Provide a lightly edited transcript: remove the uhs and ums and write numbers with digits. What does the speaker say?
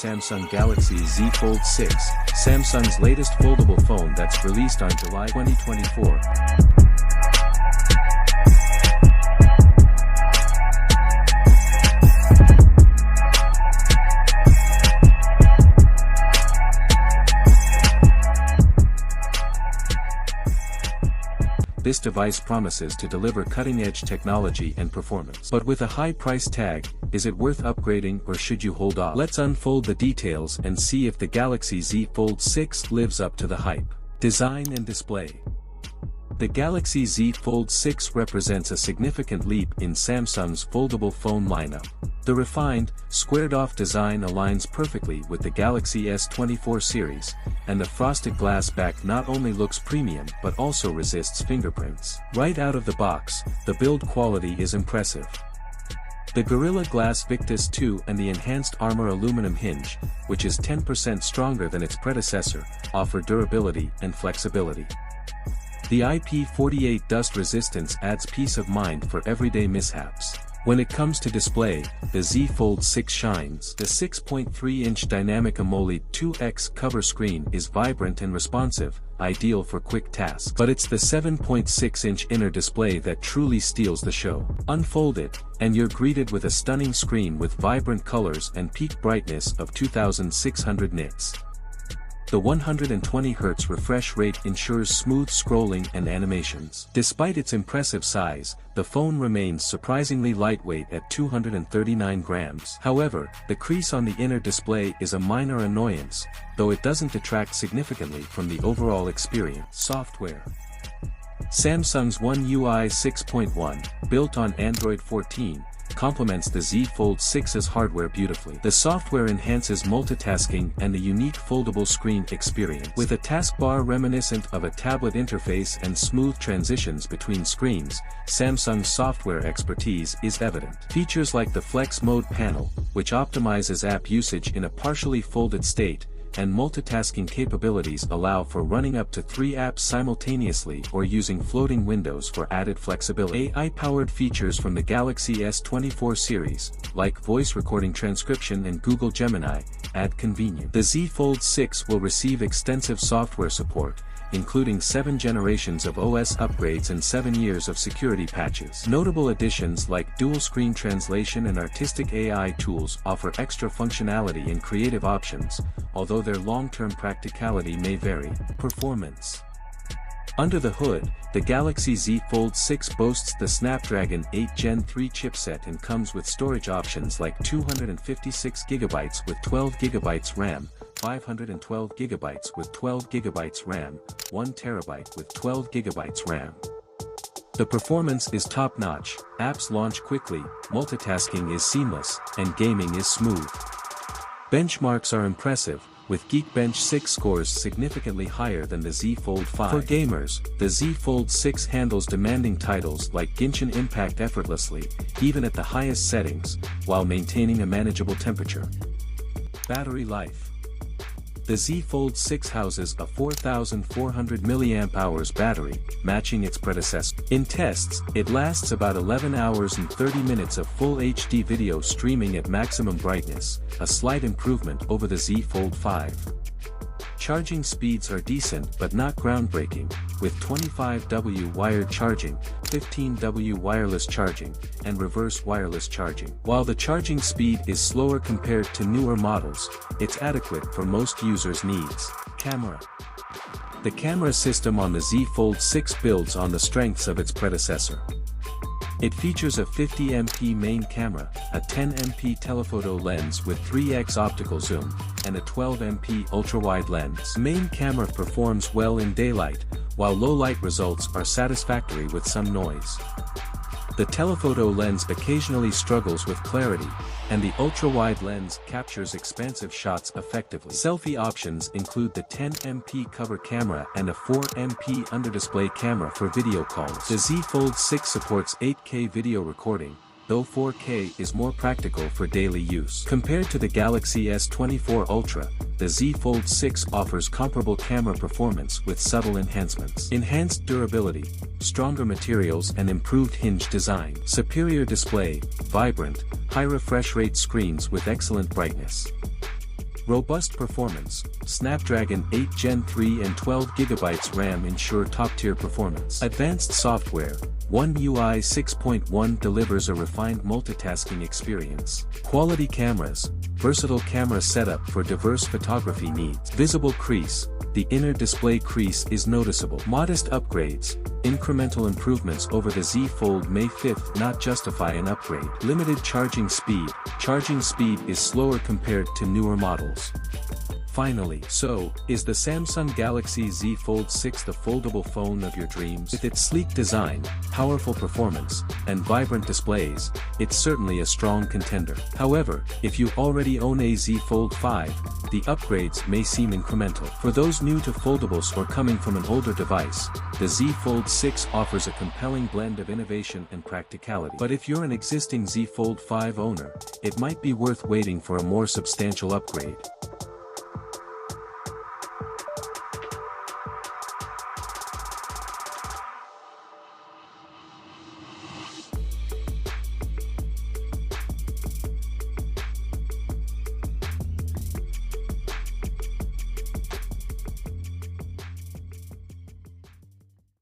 Samsung Galaxy Z Fold 6, Samsung's latest foldable phone that's released on July 2024. This device promises to deliver cutting-edge technology and performance. But with a high price tag, is it worth upgrading or should you hold off? Let's unfold the details and see if the Galaxy Z Fold 6 lives up to the hype. Design and display. The Galaxy Z Fold 6 represents a significant leap in Samsung's foldable phone lineup. The refined, squared-off design aligns perfectly with the Galaxy S24 series, and the frosted glass back not only looks premium but also resists fingerprints. Right out of the box, the build quality is impressive. The Gorilla Glass Victus 2 and the Enhanced Armor aluminum hinge, which is 10% stronger than its predecessor, offer durability and flexibility. The IP48 dust resistance adds peace of mind for everyday mishaps. When it comes to display, the Z Fold 6 shines. The 6.3-inch Dynamic AMOLED 2X cover screen is vibrant and responsive, ideal for quick tasks. But it's the 7.6-inch inner display that truly steals the show. Unfold it, and you're greeted with a stunning screen with vibrant colors and peak brightness of 2600 nits. The 120Hz refresh rate ensures smooth scrolling and animations. Despite its impressive size, the phone remains surprisingly lightweight at 239 grams. However, the crease on the inner display is a minor annoyance, though it doesn't detract significantly from the overall experience. Software. Samsung's One UI 6.1, built on Android 14, complements the Z Fold 6's hardware beautifully. The software enhances multitasking and the unique foldable screen experience. With a taskbar reminiscent of a tablet interface and smooth transitions between screens, Samsung's software expertise is evident. Features like the Flex Mode panel, which optimizes app usage in a partially folded state, and multitasking capabilities allow for running up to 3 apps simultaneously or using floating windows for added flexibility. AI-powered features from the Galaxy S24 series, like voice recording transcription and Google Gemini, add convenience. The Z Fold 6 will receive extensive software support, including 7 generations of OS upgrades and 7 years of security patches. Notable additions like dual-screen translation and artistic AI tools offer extra functionality and creative options, although their long-term practicality may vary. Performance. Under the hood, the Galaxy Z Fold 6 boasts the Snapdragon 8 Gen 3 chipset and comes with storage options like 256GB with 12GB RAM, 512GB with 12GB RAM, 1TB with 12GB RAM. The performance is top-notch, apps launch quickly, multitasking is seamless, and gaming is smooth. Benchmarks are impressive, with Geekbench 6 scores significantly higher than the Z Fold 5. For gamers, the Z Fold 6 handles demanding titles like Genshin Impact effortlessly, even at the highest settings, while maintaining a manageable temperature. Battery life. The Z Fold 6 houses a 4,400 mAh battery, matching its predecessor. In tests, it lasts about 11 hours and 30 minutes of full HD video streaming at maximum brightness, a slight improvement over the Z Fold 5. Charging speeds are decent but not groundbreaking, with 25W wired charging, 15W wireless charging, and reverse wireless charging. While the charging speed is slower compared to newer models, it's adequate for most users' needs. Camera. The camera system on the Z Fold 6 builds on the strengths of its predecessor. It features a 50MP main camera, a 10MP telephoto lens with 3x optical zoom, and a 12MP ultra-wide lens. Main camera performs well in daylight, while low-light results are satisfactory with some noise. The telephoto lens occasionally struggles with clarity, and the ultra-wide lens captures expansive shots effectively. Selfie options include the 10MP cover camera and a 4MP under-display camera for video calls. The Z Fold 6 supports 8K video recording, though 4K is more practical for daily use. Compared to the Galaxy S24 Ultra, the Z Fold 6 offers comparable camera performance with subtle enhancements. Enhanced durability, stronger materials and improved hinge design. Superior display, vibrant, high refresh rate screens with excellent brightness. Robust performance, Snapdragon 8 Gen 3 and 12GB RAM ensure top-tier performance. Advanced software, One UI 6.1 delivers a refined multitasking experience. Quality cameras, versatile camera setup for diverse photography needs. Visible crease, the inner display crease is noticeable. Modest upgrades, incremental improvements over the Z Fold may 5th not justify an upgrade. Limited charging speed is slower compared to newer models. Finally, so, is the Samsung Galaxy Z Fold 6 the foldable phone of your dreams? With its sleek design, powerful performance, and vibrant displays, it's certainly a strong contender. However, if you already own a Z Fold 5, the upgrades may seem incremental. For those new to foldables or coming from an older device, the Z Fold 6 offers a compelling blend of innovation and practicality. But if you're an existing Z Fold 5 owner, it might be worth waiting for a more substantial upgrade.